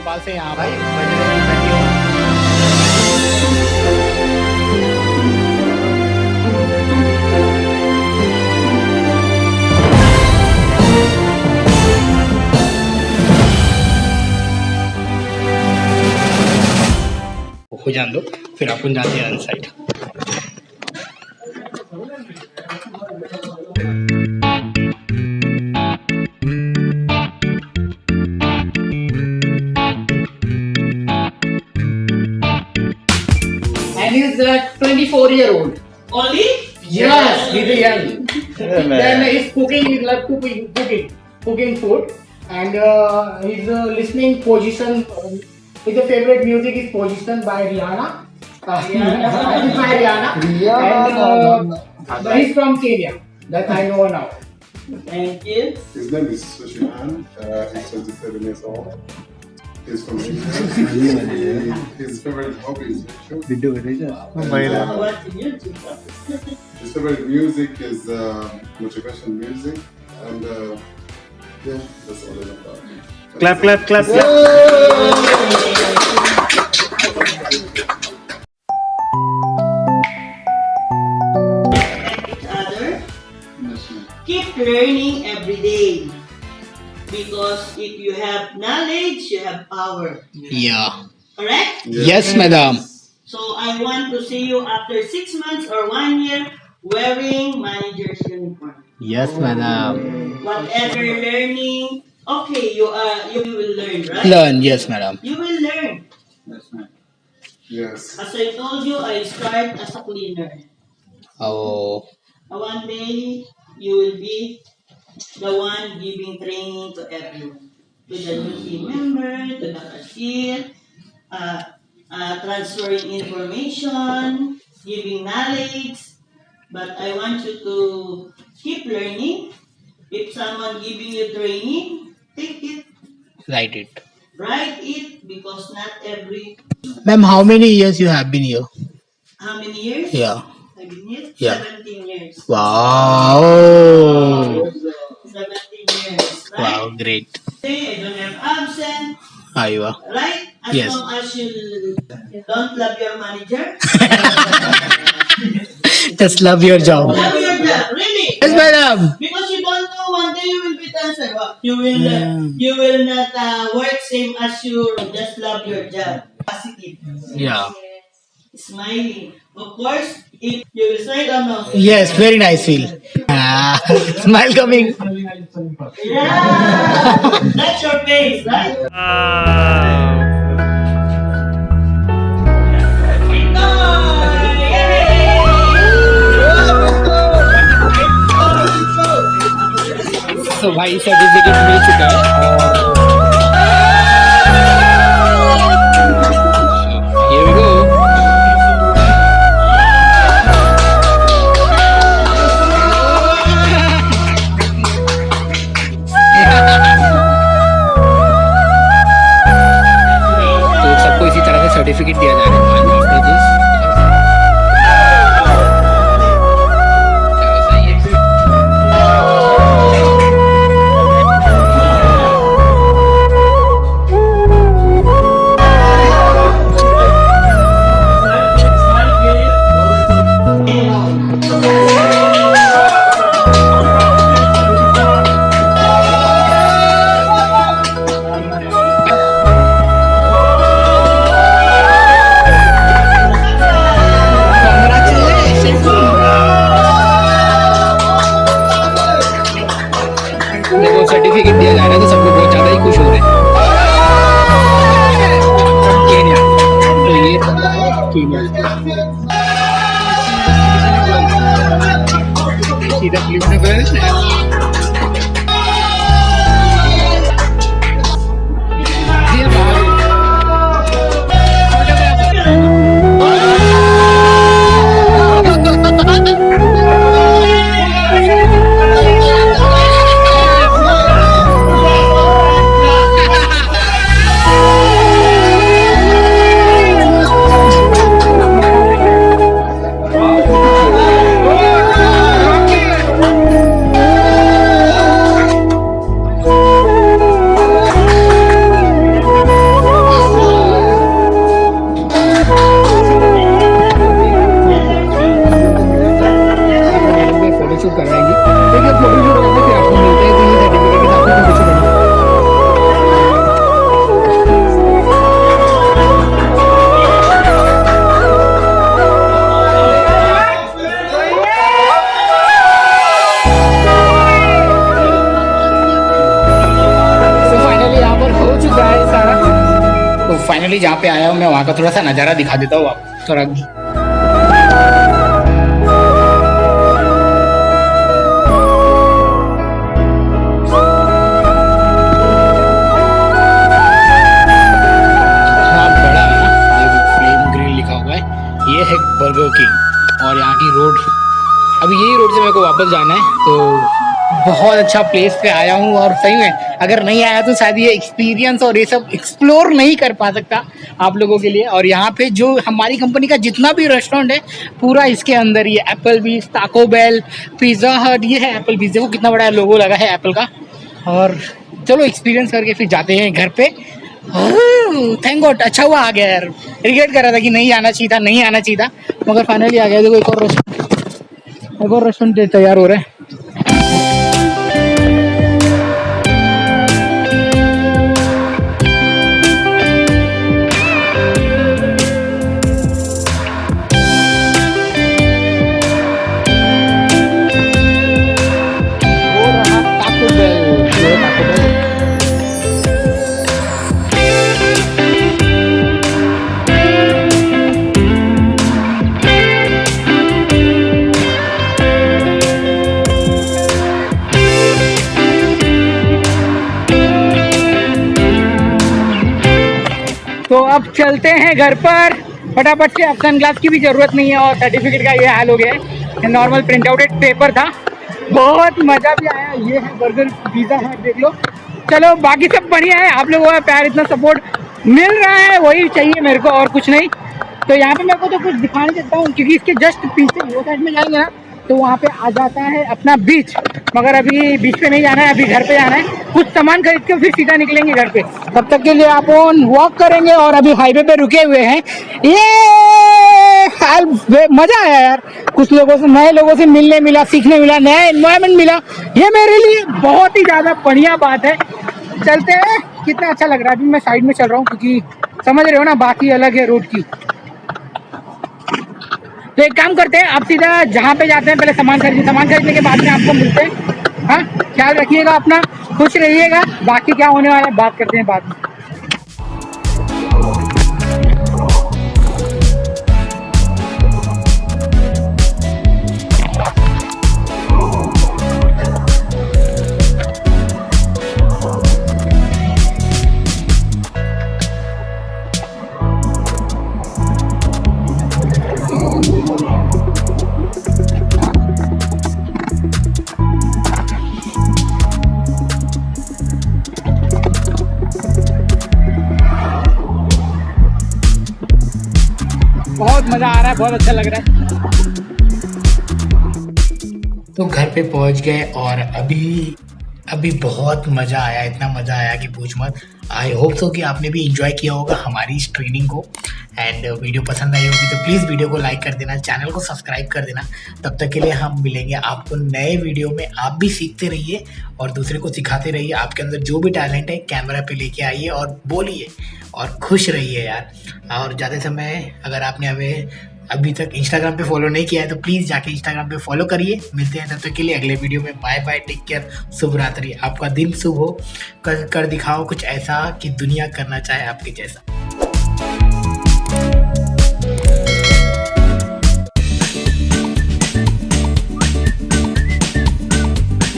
नेपाल से यहाँ भाई बजरंगी बली हो। हो जान दो, फिर अपन जाते हैं onside. And he's 24-year-old. Only? Yes, he's young. Then he's cooking. He loves cooking food, and he's listening position. His favorite music is Position by Rihanna. By Rihanna. And he's from Kenya. That I know now. Thank you. His name is Shashikant. He's 27 years old. He's from England. His favorite hobby is YouTube. What's music? His favorite music is motivation music, and yeah, that's all I know about him. Clap, clap, clap, clap. Each other. Keep learning every day. Because if you have knowledge, you have power. Yeah. Correct? Yes, madam. So I want to see you after 6 months or 1 year wearing manager's uniform. Yes, madam. Whatever learning, okay, you will learn, right? Learn, yes, madam. You will learn. Yes. As I told you, I start as a cleaner. Oh, One day, you will be the one giving training to everyone. To the new team member, to the cashier, transferring information, giving knowledge. But I want you to keep learning. If someone giving you training, take it, write it. write it, because not every... Ma'am, how many years you have been here? How many years? Yeah. I've been here? Yeah. 17 years. Wow. 17 years, right? Wow, great. I don't have absent, Aywa. right? As Yes. long as you don't love your manager, Just love your job. love your job, really. Yes, madam. Because you don't know one day you will be transferred. You will not work same as you. Just love your job. Positive. Yeah. Smiling. Of course, if you will smile or no. Yes, very nice feel. Smile coming. Yeah. That's your face, right? तो भाई certificate मिल चुका है और here we go. तो सबको इसी तरह से सर्टिफिकेट दिया जा रहा है. सर्टिफिकेट दिया जा रहा है तो सबको बहुत ज्यादा ही खुश हो रहे हैं. केन्या, तो ये केन्या सीधा क्लिप में गए. देखिए फोटो शूट करके फिर आपको मिलते हैं, तो ये सर्टिफिकेट के साथ फोटो शूट करना। तो फाइनली यहाँ पर हो चुका है सारा। तो फाइनली जहाँ पे आया हूँ मैं वहाँ का थोड़ा सा नज़ारा दिखा देता हूँ आपको थोड़ा। ये है बर्गर किंग और यहाँ की रोड, अभी यही रोड से मेरे को वापस जाना है। तो बहुत अच्छा प्लेस पे आया हूँ और सही में अगर नहीं आया तो शायद ये एक्सपीरियंस और ये सब एक्सप्लोर नहीं कर पा सकता आप लोगों के लिए। और यहाँ पे जो हमारी कंपनी का जितना भी रेस्टोरेंट है पूरा इसके अंदर ही है। एप्पल बीज, टाको बेल, पिज़्ज़ा हट, ये है एप्पल बीज, देखो कितना बड़ा लोगो लगा है एप्पल का। और चलो एक्सपीरियंस करके फिर जाते हैं घर पे। थैंक गॉड, अच्छा हुआ आ गया यार, रिग्रेट कर रहा था कि नहीं आना चाहिए था, नहीं आना चाहिए था, मगर फाइनली आ गया। देखो एक और रेस्टोरेंट तैयार हो रहा है। वो रहा टाको बेल, ये टाको बेल। तो अब चलते हैं घर पर फटाफट से। अब सनग्लास की भी ज़रूरत नहीं है और सर्टिफिकेट का ये हाल हो गया है। नॉर्मल प्रिंट आउट पेपर था, बहुत मज़ा भी आया। ये है बर्गर पिज़्ज़ा हट, देख लो। चलो बाकी सब बढ़िया है, आप लोगों का प्यार इतना सपोर्ट मिल रहा है वही चाहिए मेरे को और कुछ नहीं। तो यहाँ पे मेरे को तो कुछ दिखा नहीं सकता हूँ क्योंकि इसके जस्ट पीछे वो साइड में जाएंगे ना तो वहाँ पे आ जाता है अपना बीच, मगर अभी बीच पे नहीं जाना है, अभी घर पे जाना है। कुछ सामान खरीद के फिर सीधा निकलेंगे घर पे। तब तक के लिए आप वॉक करेंगे और अभी हाईवे पे रुके हुए हैं। ये मजा आया यार, कुछ लोगों से, नए लोगों से मिलने मिला, सीखने मिला, नया एनवायरनमेंट मिला। ये मेरे लिए बहुत ही ज़्यादा बढ़िया बात है। चलते हैं, कितना अच्छा लग रहा है। अभी मैं साइड में चल रहा हूँ क्योंकि समझ रहे हो ना, बाकी अलग है रोड की। तो एक काम करते हैं, अब सीधा जहाँ पे जाते हैं पहले सामान खरीदने के बाद में आपको मिलते हैं। हाँ, ख्याल रखिएगा अपना, खुश रहिएगा। बाकी क्या होने वाला है बात करते हैं बाद में। बहुत मज़ा आ रहा है, बहुत अच्छा लग रहा है। तो घर पे पहुंच गए और अभी बहुत मज़ा आया, इतना मज़ा आया कि पूछ मत। आई होप सो कि आपने भी इंजॉय किया होगा हमारी इस ट्रेनिंग को। एंड वीडियो पसंद आई होगी तो प्लीज़ वीडियो को लाइक कर देना, चैनल को सब्सक्राइब कर देना। तब तक के लिए हम मिलेंगे आपको नए वीडियो में। आप भी सीखते रहिए और दूसरे को सिखाते रहिए। आपके अंदर जो भी टैलेंट है कैमरा पे लेके आइए और बोलिए और खुश रहिए यार। और ज़्यादा समय अगर आपने हमें अभी तक इंस्टाग्राम पे फॉलो नहीं किया है तो प्लीज़ जाके इंस्टाग्राम पे फॉलो करिए। मिलते हैं तब तक के लिए अगले वीडियो में। बाय बाय, टेक केयर, शुभ रात्रि। आपका दिन शुभ हो, कर दिखाओ कुछ ऐसा कि दुनिया करना चाहे आपके जैसा।